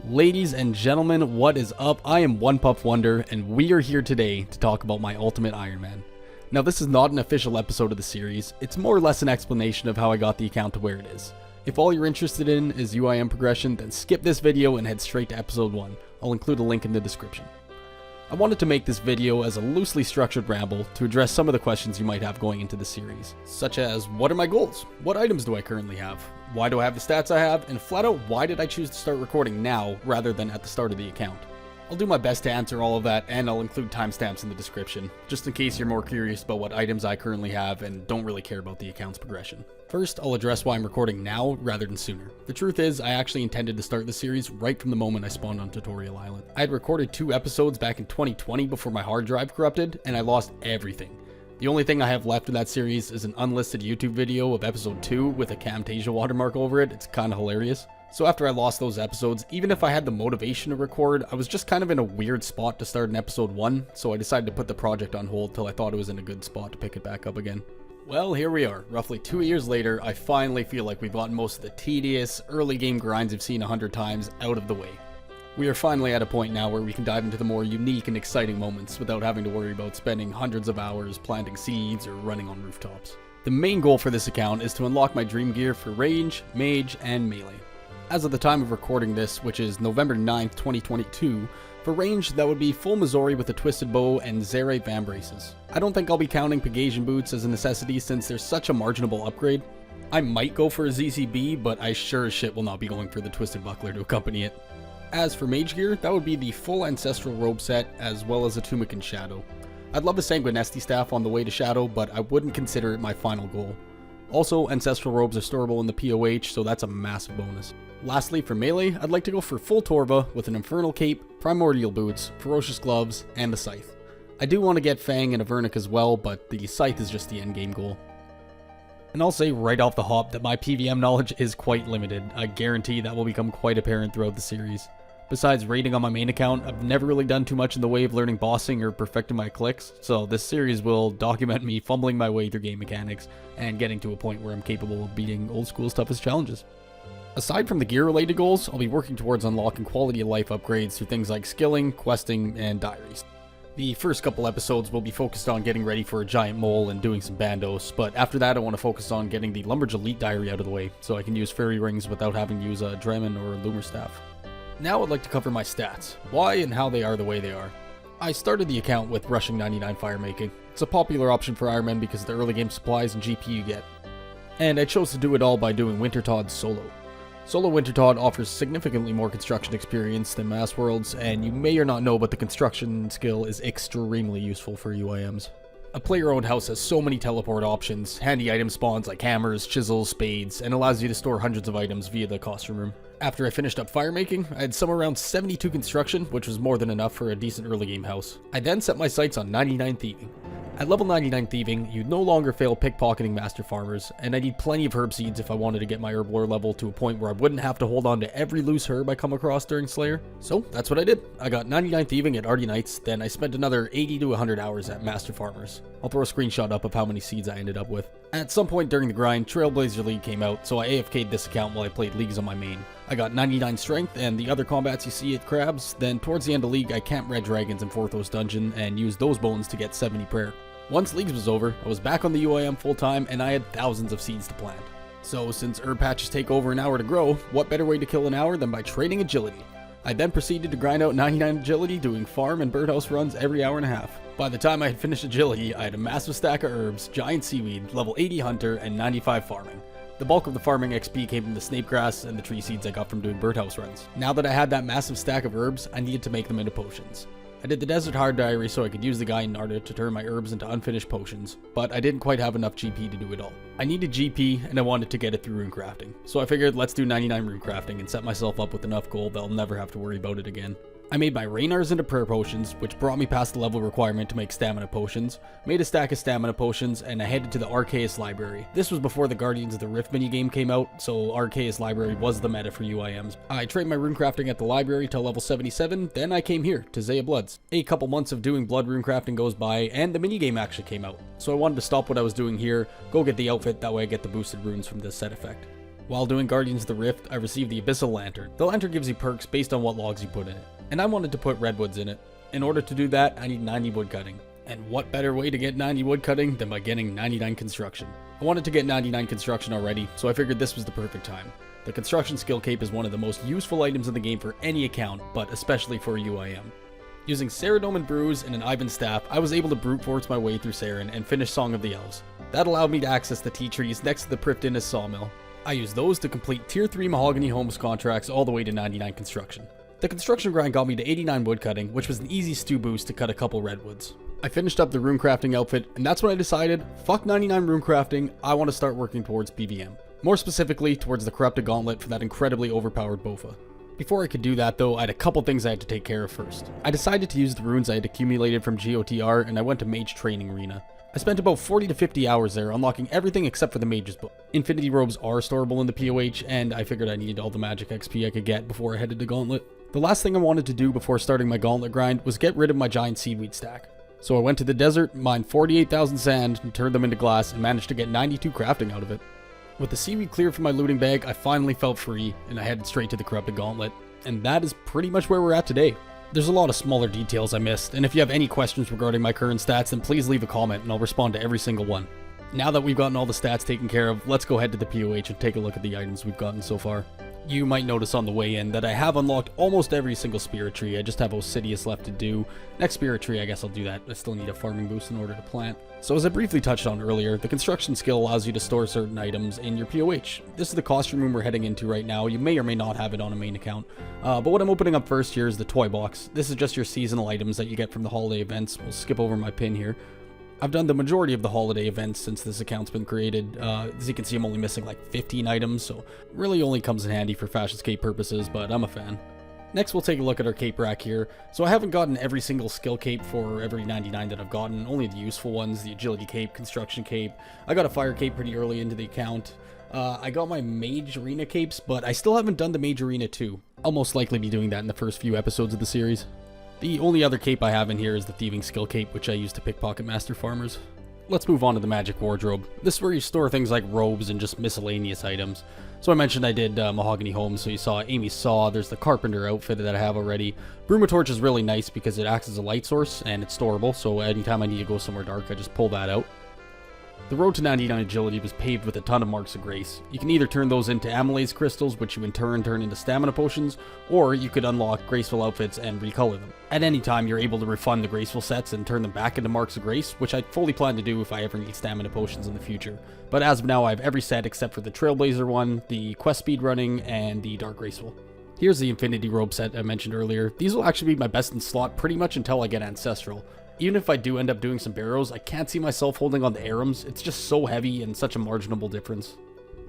Ladies and gentlemen, what is up? I am OnePuffWonder, and we are here today to talk about my Ultimate Iron Man. Now, this is not an official episode of the series. It's more or less an explanation of how I got the account to where it is. If all you're interested in is UIM progression, then skip this video and head straight to episode 1. I'll include a link in the description. I wanted to make this video as a loosely structured ramble to address some of the questions you might have going into the series, such as what are my goals? What items do I currently have? Why do I have the stats I have? And flat out, why did I choose to start recording now rather than at the start of the account? I'll do my best to answer all of that, and I'll include timestamps in the description, just in case you're more curious about what items I currently have and don't really care about the account's progression. First, I'll address why I'm recording now rather than sooner. The truth is, I actually intended to start the series right from the moment I spawned on Tutorial Island. I had recorded 2 episodes back in 2020 before my hard drive corrupted, and I lost everything. The only thing I have left of that series is an unlisted YouTube video of episode 2 with a Camtasia watermark over it. It's kinda hilarious. So after I lost those episodes, even if I had the motivation to record, I was just kind of in a weird spot to start in episode 1, so I decided to put the project on hold till I thought it was in a good spot to pick it back up again. Well, here we are. Roughly 2 years later, I finally feel like we've gotten most of the tedious, early game grinds I've seen 100 times out of the way. We are finally at a point now where we can dive into the more unique and exciting moments without having to worry about spending hundreds of hours planting seeds or running on rooftops. The main goal for this account is to unlock my dream gear for range, mage, and melee. As of the time of recording this, which is November 9th, 2022, for range, that would be full Missouri with a twisted bow and Zere Van braces. I don't think I'll be counting Pegasian boots as a necessity since they're such a marginal upgrade. I might go for a ZCB, but I sure as shit will not be going for the twisted buckler to accompany it. As for mage gear, that would be the full ancestral robe set as well as a tunic and shadow. I'd love a Sanguinesti staff on the way to shadow, but I wouldn't consider it my final goal. Also, ancestral robes are storable in the POH, so that's a massive bonus. Lastly, for melee, I'd like to go for full Torva with an Infernal Cape, Primordial Boots, Ferocious Gloves, and a Scythe. I do want to get Fang and Avernic as well, but the Scythe is just the endgame goal. And I'll say right off the hop that my PVM knowledge is quite limited. I guarantee that will become quite apparent throughout the series. Besides raiding on my main account, I've never really done too much in the way of learning bossing or perfecting my clicks, so this series will document me fumbling my way through game mechanics and getting to a point where I'm capable of beating old school's toughest challenges. Aside from the gear related goals, I'll be working towards unlocking quality of life upgrades through things like skilling, questing, and diaries. The first couple episodes will be focused on getting ready for a giant mole and doing some bandos, but after that I want to focus on getting the Lumberj Elite diary out of the way so I can use fairy rings without having to use a Dremen or a Loomer staff. Now I'd like to cover my stats, why and how they are the way they are. I started the account with rushing 99 firemaking. It's a popular option for Ironmen because of the early game supplies and GP you get. And I chose to do it all by doing Wintertodd solo. Solo Wintertodd offers significantly more construction experience than Mass Worlds, and you may or not know, but the construction skill is extremely useful for UIMs. A player-owned house has so many teleport options, handy item spawns like hammers, chisels, spades, and allows you to store hundreds of items via the costume room. After I finished up firemaking, I had somewhere around 72 construction, which was more than enough for a decent early game house. I then set my sights on 99 thieving. At level 99 thieving, you'd no longer fail pickpocketing master farmers, and I need plenty of herb seeds if I wanted to get my herb lore level to a point where I wouldn't have to hold on to every loose herb I come across during Slayer. So that's what I did. I got 99 thieving at Ardy Knights, then I spent another 80 to 100 hours at master farmers. I'll throw a screenshot up of how many seeds I ended up with. At some point during the grind, Trailblazer League came out, so I AFK'd this account while I played leagues on my main. I got 99 strength and the other combats you see at crabs, then towards the end of league I camped red dragons in Forthos dungeon and used those bones to get 70 prayer. Once leagues was over, I was back on the UIM full time and I had thousands of seeds to plant. So since herb patches take over an hour to grow, what better way to kill an hour than by trading agility? I then proceeded to grind out 99 agility doing farm and birdhouse runs every hour and a half. By the time I had finished agility, I had a massive stack of herbs, giant seaweed, level 80 hunter, and 95 farming. The bulk of the farming XP came from the snape grass and the tree seeds I got from doing birdhouse runs. Now that I had that massive stack of herbs, I needed to make them into potions. I did the Desert Hard Diary so I could use the guy in Narda to turn my herbs into unfinished potions, but I didn't quite have enough GP to do it all. I needed GP and I wanted to get it through runecrafting, so I figured let's do 99 runecrafting and set myself up with enough gold that I'll never have to worry about it again. I made my Raynars into prayer potions, which brought me past the level requirement to make stamina potions, made a stack of stamina potions, and I headed to the Arceus library. This was before the Guardians of the Rift minigame came out, so Arceus library was the meta for UIMs. I trained my runecrafting at the library till level 77, then I came here to Zaya Bloods. A couple months of doing blood runecrafting goes by, and the minigame actually came out. So I wanted to stop what I was doing here, go get the outfit, that way I get the boosted runes from this set effect. While doing Guardians of the Rift, I received the Abyssal Lantern. The lantern gives you perks based on what logs you put in it, and I wanted to put redwoods in it. In order to do that, I need 90 wood cutting. And what better way to get 90 wood cutting than by getting 99 construction? I wanted to get 99 construction already, so I figured this was the perfect time. The construction skill cape is one of the most useful items in the game for any account, but especially for UIM. Using Ceridome and Bruise and an Ivan staff, I was able to brute force my way through Saren and finish Song of the Elves. That allowed me to access the tea trees next to the Prifddinas sawmill. I used those to complete tier 3 mahogany homes contracts all the way to 99 construction. The construction grind got me to 89 wood cutting, which was an easy stew boost to cut a couple redwoods. I finished up the rune crafting outfit, and that's when I decided, fuck 99 rune crafting, I want to start working towards PVM. More specifically, towards the Corrupted Gauntlet for that incredibly overpowered Bofa. Before I could do that though, I had a couple things I had to take care of first. I decided to use the runes I had accumulated from GOTR, and I went to Mage Training Arena. I spent about 40 to 50 hours there, unlocking everything except for the Mage's Book. Infinity Robes are storable in the POH, and I figured I needed all the magic XP I could get before I headed to Gauntlet. The last thing I wanted to do before starting my Gauntlet grind was get rid of my giant seaweed stack. So I went to the desert, mined 48,000 sand, and turned them into glass, and managed to get 92 crafting out of it. With the seaweed cleared from my looting bag, I finally felt free, and I headed straight to the Corrupted Gauntlet. And that is pretty much where we're at today. There's a lot of smaller details I missed, and if you have any questions regarding my current stats, then please leave a comment and I'll respond to every single one. Now that we've gotten all the stats taken care of, let's go ahead to the POH and take a look at the items we've gotten so far. You might notice on the way in that I have unlocked almost every single spirit tree. I just have Osidious left to do. Next spirit tree, I guess I'll do that. I still need a farming boost in order to plant. So as I briefly touched on earlier, the construction skill allows you to store certain items in your POH. This is the costume room we're heading into right now. You may or may not have it on a main account. But what I'm opening up first here is the toy box. This is just your seasonal items that you get from the holiday events. We'll skip over my pin here. I've done the majority of the holiday events since this account's been created. As you can see, I'm only missing like 15 items, so really only comes in handy for Fashion Cape purposes, but I'm a fan. Next, we'll take a look at our cape rack here. So I haven't gotten every single skill cape for every 99 that I've gotten, only the useful ones, the agility cape, construction cape. I got a fire cape pretty early into the account. I got my Mage Arena capes, but I still haven't done the Mage Arena 2. I'll most likely be doing that in the first few episodes of the series. The only other cape I have in here is the Thieving Skill Cape, which I use to pickpocket master farmers. Let's move on to the Magic Wardrobe. This is where you store things like robes and just miscellaneous items. So I mentioned I did Mahogany Homes, so you saw Amy's Saw, there's the Carpenter outfit that I have already. Torch is really nice because it acts as a light source and it's storable, so anytime I need to go somewhere dark, I just pull that out. The road to 99 agility was paved with a ton of marks of grace. You can either turn those into amylase crystals, which you in turn turn into stamina potions, or you could unlock graceful outfits and recolor them. At any time, you're able to refund the graceful sets and turn them back into marks of grace, which I fully plan to do if I ever need stamina potions in the future. But as of now, I have every set except for the Trailblazer one, the Quest Speed Running, and the Dark Graceful. Here's the Infinity Robe set I mentioned earlier. These will actually be my best in slot pretty much until I get Ancestral. Even if I do end up doing some barrows, I can't see myself holding on the Arums. It's just so heavy and such a marginable difference.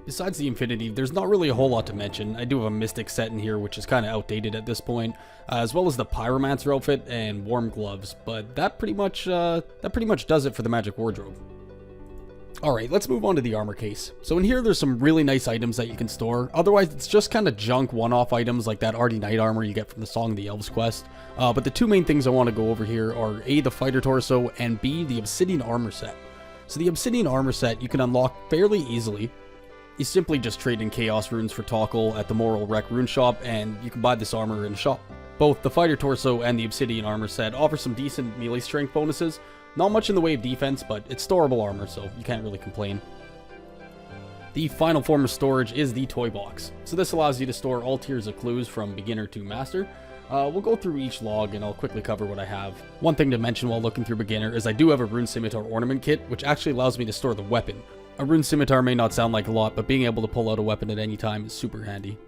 Besides the Infinity, there's not really a whole lot to mention. I do have a Mystic set in here, which is kind of outdated at this point, as well as the Pyromancer outfit and Warm Gloves, but that pretty much does it for the Magic Wardrobe. Alright, let's move on to the armor case. So in here, there's some really nice items that you can store. Otherwise, it's just kind of junk one-off items like that Ardy Knight armor you get from the Song of the Elves quest. But the two main things I want to go over here are A, the Fighter Torso, and B, the Obsidian armor set. So the Obsidian armor set you can unlock fairly easily. You simply just trade in Chaos Runes for Toggle at the Moral Wreck Rune Shop, and you can buy this armor in the shop. Both the Fighter Torso and the Obsidian armor set offer some decent melee strength bonuses. Not much in the way of defense, but it's storable armor, so you can't really complain. The final form of storage is the Toy Box. So this allows you to store all tiers of clues from beginner to master. We'll go through each log and I'll quickly cover what I have. One thing to mention while looking through beginner is I do have a Rune Scimitar ornament kit, which actually allows me to store the weapon. A Rune Scimitar may not sound like a lot, but being able to pull out a weapon at any time is super handy.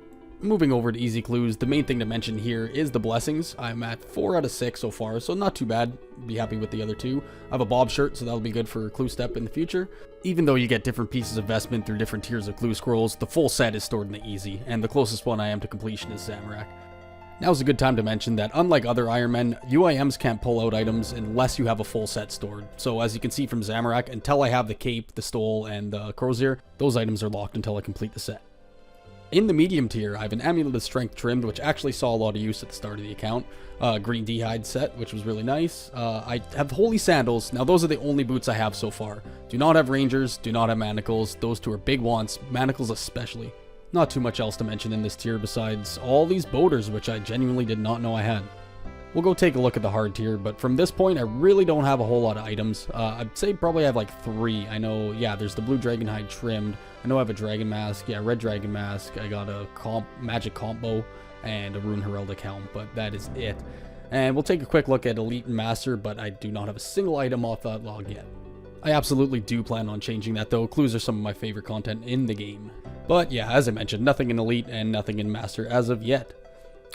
Moving over to easy clues, the main thing to mention here is the blessings. I'm at 4 out of 6 so far, so not too bad. Be happy with the other 2. I have a Bob shirt, so that'll be good for clue step in the future. Even though you get different pieces of vestment through different tiers of clue scrolls, the full set is stored in the easy, and the closest one I am to completion is Zamorak. Now's a good time to mention that unlike other Iron Men, UIMs can't pull out items unless you have a full set stored. So as you can see from Zamorak, until I have the cape, the stole, and the crozier, those items are locked until I complete the set. In the medium tier, I have an Amulet of Strength trimmed, which actually saw a lot of use at the start of the account. Green D'hide set, which was really nice. I have Holy Sandals. Now, those are the only boots I have so far. Do not have Rangers, do not have Manacles. Those two are big wants, Manacles especially. Not too much else to mention in this tier besides all these boaters, which I genuinely did not know I had. We'll go take a look at the hard tier, but from this point, I really don't have a whole lot of items. I'd say probably I have like 3. I know, yeah, there's the blue dragon hide trimmed. I know I have a dragon mask. Yeah, red dragon mask. I got a magic combo and a rune heraldic helm, but that is it. And we'll take a quick look at elite and master, but I do not have a single item off that log yet. I absolutely do plan on changing that though. Clues are some of my favorite content in the game. But yeah, as I mentioned, nothing in elite and nothing in master as of yet.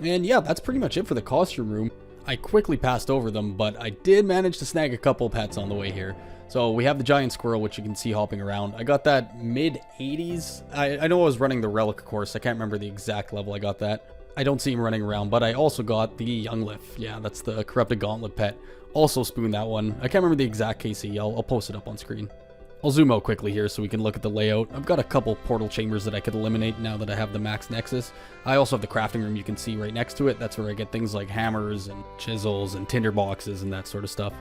And yeah, that's pretty much it for the costume room. I quickly passed over them, but I did manage to snag a couple pets on the way here. So we have the giant squirrel, which you can see hopping around. I got that mid-80s. I know I was running the relic course. I can't remember the exact level I got that. I don't see him running around, but I also got the young lift. Yeah, that's the corrupted gauntlet pet. Also spooned that one. I can't remember the exact KC. I'll post it up on screen. I'll zoom out quickly here so we can look at the layout. I've got a couple portal chambers that I could eliminate now that I have the max nexus. I also have the crafting room you can see right next to it. That's where I get things like hammers and chisels and tinder boxes and that sort of stuff.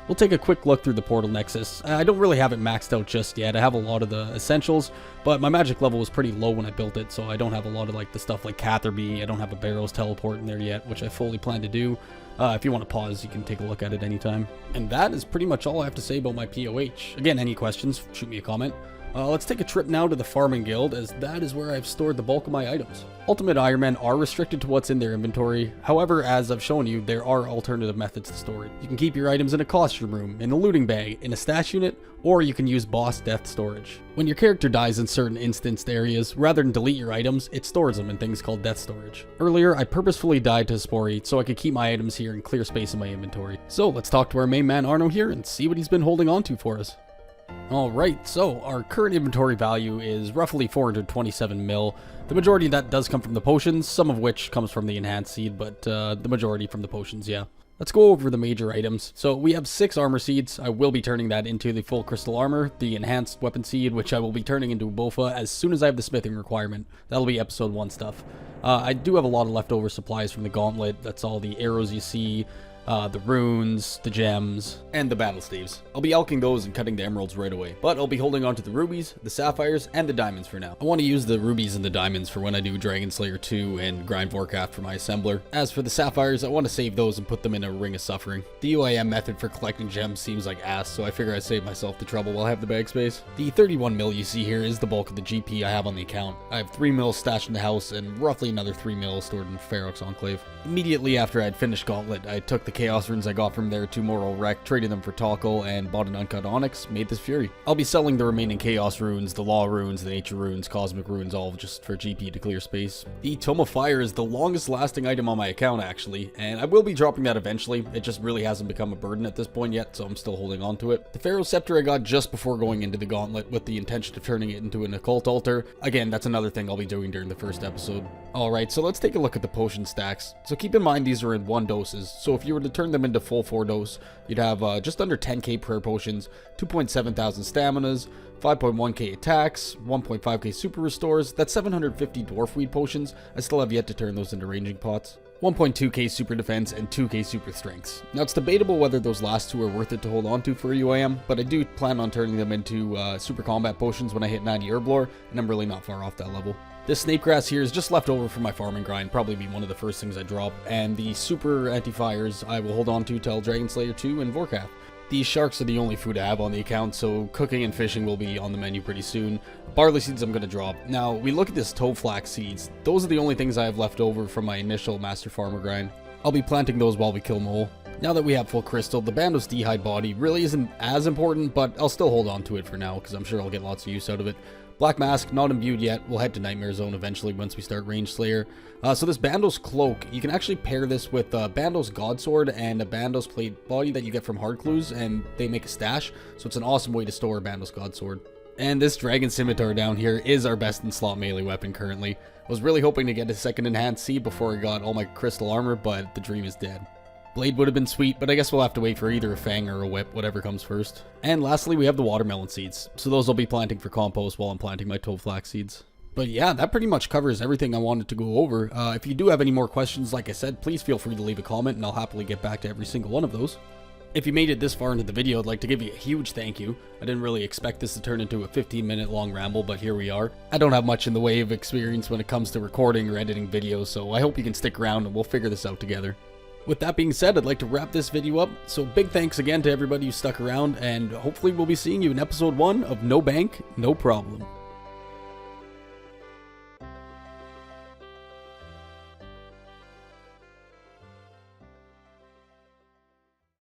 We'll take a quick look through the portal nexus. I don't really have it maxed out just yet. I have a lot of the essentials, but my magic level was pretty low when I built it, so I don't have a lot of like the stuff like Catherby. I don't have a Barrows teleport in there yet, which I fully plan to do. If you want to pause, you can take a look at it anytime. And that is pretty much all I have to say about my POH. Again, any questions, shoot me a comment. Let's take a trip now to the Farming Guild, as that is where I've stored the bulk of my items. Ultimate Ironmen are restricted to what's in their inventory. However, as I've shown you, there are alternative methods to store it. You can keep your items in a costume room, in a looting bag, in a stash unit, or you can use boss death storage. When your character dies in certain instanced areas, rather than delete your items, it stores them in things called death storage. Earlier, I purposefully died to Spori so I could keep my items here and clear space in my inventory. So let's talk to our main man Arno here and see what he's been holding on to for us. Alright, so our current inventory value is roughly 427 mil. The majority of that does come from the potions, some of which comes from the enhanced seed, but the majority from the potions, yeah. Let's go over the major items. So we have 6 armor seeds. I will be turning that into the full crystal armor, the enhanced weapon seed, which I will be turning into a Bofa as soon as I have the smithing requirement. That'll be episode 1 stuff. I do have a lot of leftover supplies from the gauntlet. That's all the arrows you see, the runes, the gems, and the battle staves. I'll be alching those and cutting the emeralds right away, but I'll be holding on to the rubies, the sapphires, and the diamonds for now. I want to use the rubies and the diamonds for when I do Dragon Slayer 2 and grind Vorkath for my assembler. As for the sapphires, I want to save those and put them in a Ring of Suffering. The UIM method for collecting gems seems like ass, so I figure I save myself the trouble while I have the bag space. The 31 mil you see here is the bulk of the GP I have on the account. I have 3 mil stashed in the house and roughly another 3 mil stored in Ferox Enclave. Immediately after I had finished Gauntlet, I took the Chaos runes I got from there to Moral Wreck, traded them for Talkle, and bought an uncut Onyx, made this Fury. I'll be selling the remaining Chaos runes, the Law runes, the Nature runes, Cosmic runes, all just for GP to clear space. The Tome of Fire is the longest lasting item on my account actually, and I will be dropping that eventually. It just really hasn't become a burden at this point yet, so I'm still holding on to it. The Pharaoh Scepter I got just before going into the Gauntlet with the intention of turning it into an Occult Altar. Again, that's another thing I'll be doing during the first episode. Alright, so let's take a look at the potion stacks. So keep in mind these are in 1 doses, so if you were to turn them into full 4 dose, you'd have just under 10k prayer potions, 2.7 thousand staminas, 5.1k attacks, 1.5k super restores. That's 750 dwarf weed potions. I still have yet to turn those into ranging pots. 1.2k super defense and 2k super strengths. Now it's debatable whether those last 2 are worth it to hold on to for UIM, but I do plan on turning them into super combat potions when I hit 90 Herblore, and I'm really not far off that level. This snake grass here is just left over from my farming grind, probably be one of the first things I drop, and the super anti-fires I will hold on to till Dragon Slayer 2 and Vorkath. These sharks are the only food I have on the account, so cooking and fishing will be on the menu pretty soon. Barley seeds I'm going to drop. Now, we look at this toadflax seeds. Those are the only things I have left over from my initial Master Farmer grind. I'll be planting those while we kill Mole. Now that we have full crystal, the Bandos D'hide body really isn't as important, but I'll still hold on to it for now, because I'm sure I'll get lots of use out of it. Black Mask, not imbued yet. We'll head to Nightmare Zone eventually once we start Range Slayer. So this Bandos Cloak, you can actually pair this with Bandos Godsword and a Bandos Plate body that you get from Hard Clues, and they make a stash, so it's an awesome way to store Bandos Godsword. And this Dragon Scimitar down here is our best in slot melee weapon currently. I was really hoping to get a second enhanced seed before I got all my crystal armor, but the dream is dead. Blade would have been sweet, but I guess we'll have to wait for either a Fang or a Whip, whatever comes first. And lastly, we have the watermelon seeds, so those I'll be planting for compost while I'm planting my toadflax seeds. But yeah, that pretty much covers everything I wanted to go over. If you do have any more questions, like I said, please feel free to leave a comment and I'll happily get back to every single one of those. If you made it this far into the video, I'd like to give you a huge thank you. I didn't really expect this to turn into a 15-minute long ramble, but here we are. I don't have much in the way of experience when it comes to recording or editing videos, so I hope you can stick around and we'll figure this out together. With that being said, I'd like to wrap this video up, so big thanks again to everybody who stuck around, and hopefully we'll be seeing you in episode 1 of No Bank, No Problem.